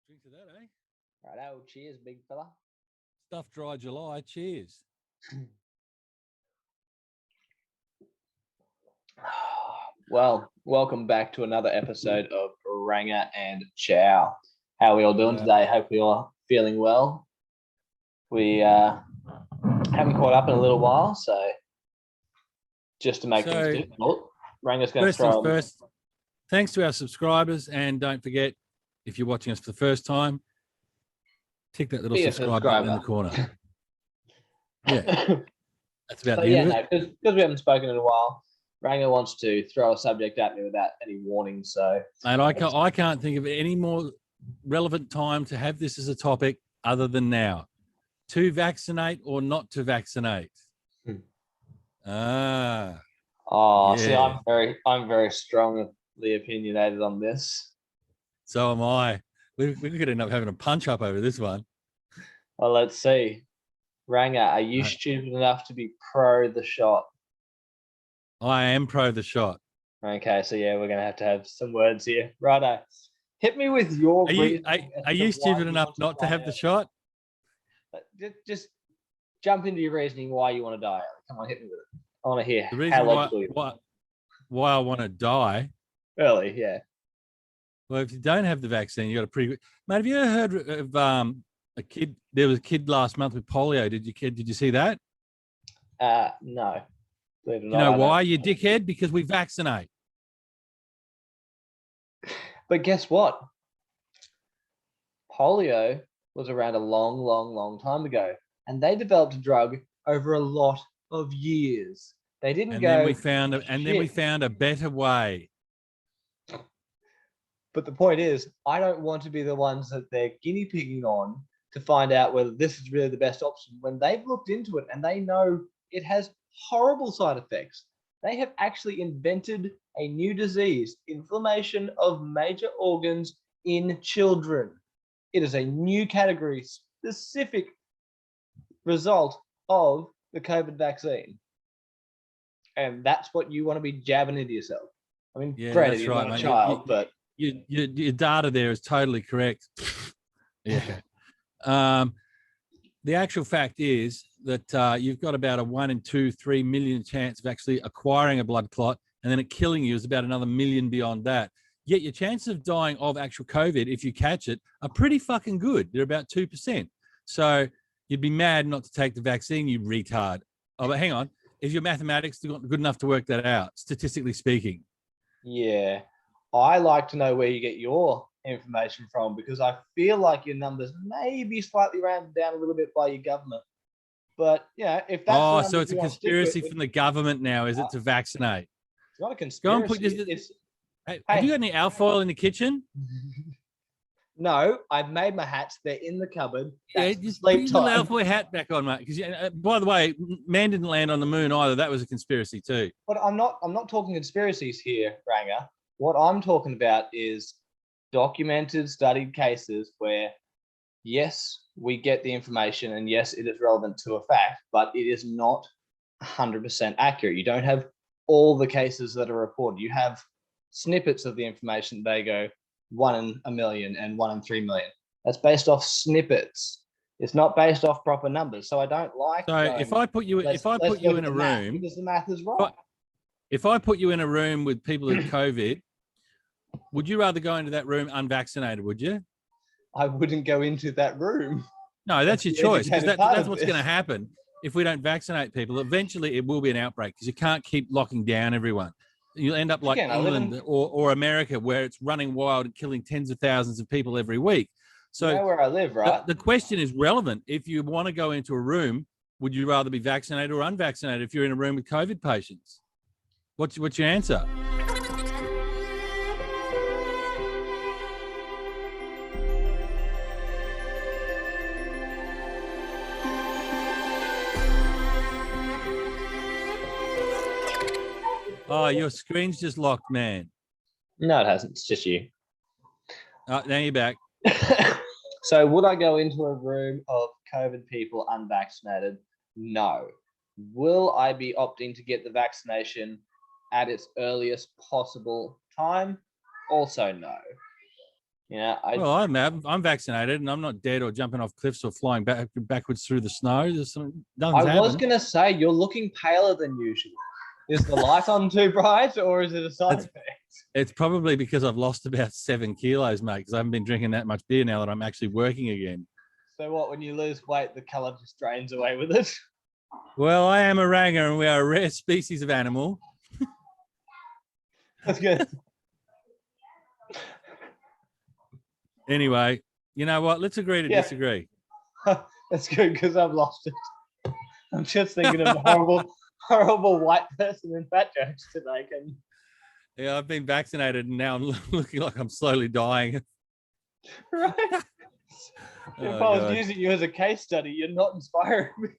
Drink to that, eh? Righto, cheers, big fella. Stuff dry July. Cheers. Well, welcome back to another episode of Ranger and Chow. How are we all doing today? Hope we all feeling well. We haven't caught up in a little while, so just to make things difficult, Ranger's going to throw first. Thanks to our subscribers, and don't forget, if you're watching us for the first time, tick that little subscribe button in the corner. Yeah, that's about the end of it. Because we haven't spoken in a while, Ranger wants to throw a subject at me without any warning. So, and I can't think of any more relevant time to have this as a topic other than now. To vaccinate or not to vaccinate? See, I'm very strongly opinionated on this. So am I. We could end up having a punch up over this one. Well, let's see. Ranger, are you stupid enough to be pro the shot? I am pro the shot. Okay, so yeah, we're gonna have some words here. Righto. Hit me with your. Are you stupid enough not to have the shot? Just jump into your reasoning why you want to die. Come on, hit me with it. I want to hear the reason why I want to die. Early, yeah. Well, if you don't have the vaccine, you got a pretty good. Mate, have you ever heard of a kid? There was a kid last month with polio. Did you see that? No. You know why, you dickhead? Because we vaccinate. But guess what? Polio was around a long, long, long time ago, and they developed a drug over a lot of years. They didn't go. Then we found a better way. But the point is, I don't want to be the ones that they're guinea pigging on to find out whether this is really the best option when they've looked into it and they know it has horrible side effects. They have actually invented a new disease, inflammation of major organs in children. It is a new category, specific result of the COVID vaccine. And that's what you want to be jabbing into yourself. I mean, yeah, granted, you're not a child, but your data there is totally correct. Yeah. The actual fact is that you've got about a 1 in 2, 3 million chance of actually acquiring a blood clot, and then it killing you is about another million beyond that. Yet your chances of dying of actual COVID, if you catch it, are pretty fucking good. They're about 2%. So you'd be mad not to take the vaccine, you retard. Oh, but hang on. Is your mathematics good enough to work that out, statistically speaking? Yeah. I like to know where you get your information from, because I feel like your numbers may be slightly rounded down a little bit by your government. But yeah, if that's so it's a conspiracy from the government now, is it, to vaccinate? It's not a conspiracy. Go and put this. Have you got any alfoil in the kitchen? No, I've made my hats. They're in the cupboard. That's just put your little alfoil hat back on, mate. Because by the way, man didn't land on the moon either. That was a conspiracy too. But I'm not talking conspiracies here, Ranger. What I'm talking about is documented, studied cases where, yes, we get the information and yes, it is relevant to a fact, but it is not 100% accurate. You don't have all the cases that are reported. You have snippets of the information. They go 1 in a million and 1 in 3 million. That's based off snippets. It's not based off proper numbers. So I don't like. So if I put you in a room, because the math is right. If I put you in a room with people with COVID, would you rather go into that room unvaccinated? Would you? I wouldn't go into that room. No, that's your choice, because that's what's going to happen if we don't vaccinate people. Eventually, it will be an outbreak because you can't keep locking down everyone. You'll end up like England or America, where it's running wild and killing tens of thousands of people every week. So you know where I live, right? The question is relevant. If you want to go into a room, would you rather be vaccinated or unvaccinated if you're in a room with COVID patients? What's your answer? Oh, your screen's just locked, man. No, it hasn't. It's just you. Oh, now you're back. So would I go into a room of COVID people unvaccinated? No. Will I be opting to get the vaccination at its earliest possible time? Also no. Yeah, Well, I'm vaccinated and I'm not dead or jumping off cliffs or flying backwards through the snow. Nothing's I was happened. gonna say you're looking paler than usual. Is the light on too bright, or is it a side effect? It's probably because I've lost about 7 kilos, mate, because I haven't been drinking that much beer now that I'm actually working again. So what? When you lose weight, the color just drains away with it. Well, I am a ranger and we are a rare species of animal. That's good. Anyway, you know what? Let's agree to disagree. That's good because I've lost it. I'm just thinking of the horrible white person in fat jokes today. Yeah, I've been vaccinated and now I'm looking like I'm slowly dying. Right. If I was using you as a case study, you're not inspiring me.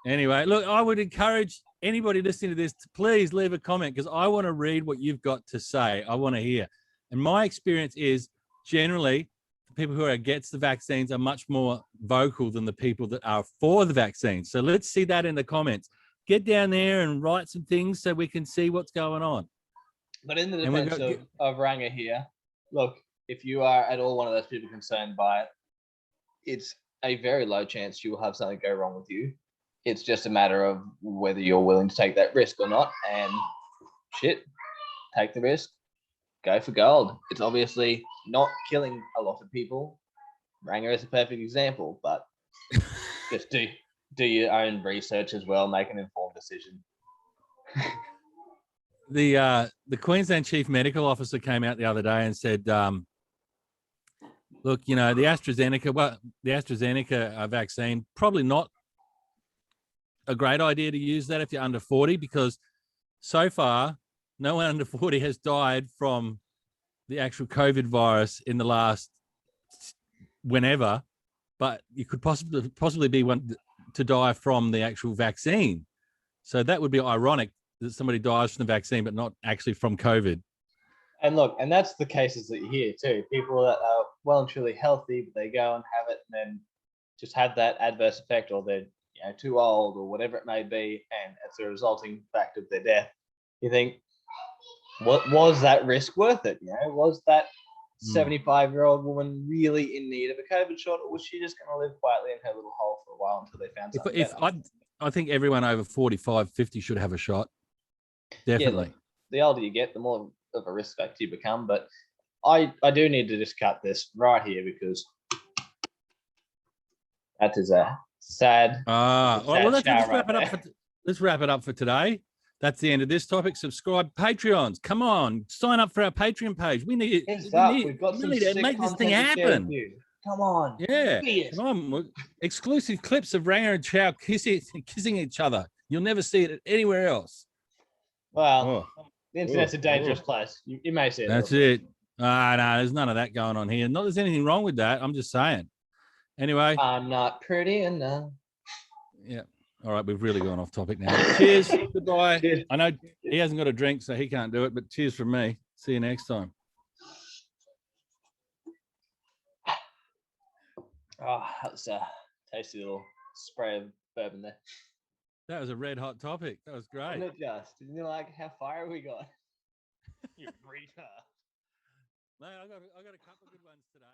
Anyway, look, I would encourage anybody listening to this to please leave a comment because I want to read what you've got to say. I want to hear. And my experience is generally the people who are against the vaccines are much more vocal than the people that are for the vaccines. So let's see that in the comments. Get down there and write some things so we can see what's going on. But in the defense of Ranger here, look, if you are at all one of those people concerned by it, it's a very low chance you will have something go wrong with you. It's just a matter of whether you're willing to take that risk or not. And shit, take the risk, go for gold. It's obviously not killing a lot of people. Ranger is a perfect example, but just do your own research as well, make an informed decision. The Queensland Chief Medical Officer came out the other day and said, look, you know, the AstraZeneca vaccine, probably not a great idea to use that if you're under 40, because so far, no one under 40 has died from the actual COVID virus in the last whenever, but you could possibly be one to die from the actual vaccine. So that would be ironic that somebody dies from the vaccine, but not actually from COVID. And look, and that's the cases that you hear too. People that are well and truly healthy, but they go and have it and then just have that adverse effect, or they're too old or whatever it may be, and it's a resulting fact of their death. You think, what was that risk worth it? Was that 75-year-old woman really in need of a COVID shot, or was she just going to live quietly in her little hole for a while until they found something? I think everyone over 45, 50 should have a shot. Definitely. Yeah, the older you get, the more of a risk factor you become. But I do need to just cut this right here because that is a sad. Let's wrap it up for today. That's the end of this topic. Subscribe, Patreons. Come on, sign up for our Patreon page. We need to make this thing happen. Come on. Yeah. Come on. Exclusive clips of Ranger and Chow kissing each other. You'll never see it anywhere else. Well, the internet's a dangerous place. You may see it. That's it. No, there's none of that going on here. Not there's anything wrong with that. I'm just saying. Anyway. I'm not pretty enough. Yeah. All right, we've really gone off topic now. Cheers. Goodbye. Cheers. I know he hasn't got a drink, so he can't do it, but cheers from me. See you next time. Oh, that was a tasty little spray of bourbon there. That was a red hot topic. That was great. Didn't you like how fire we got? You retard. Mate, I got a couple of good ones today.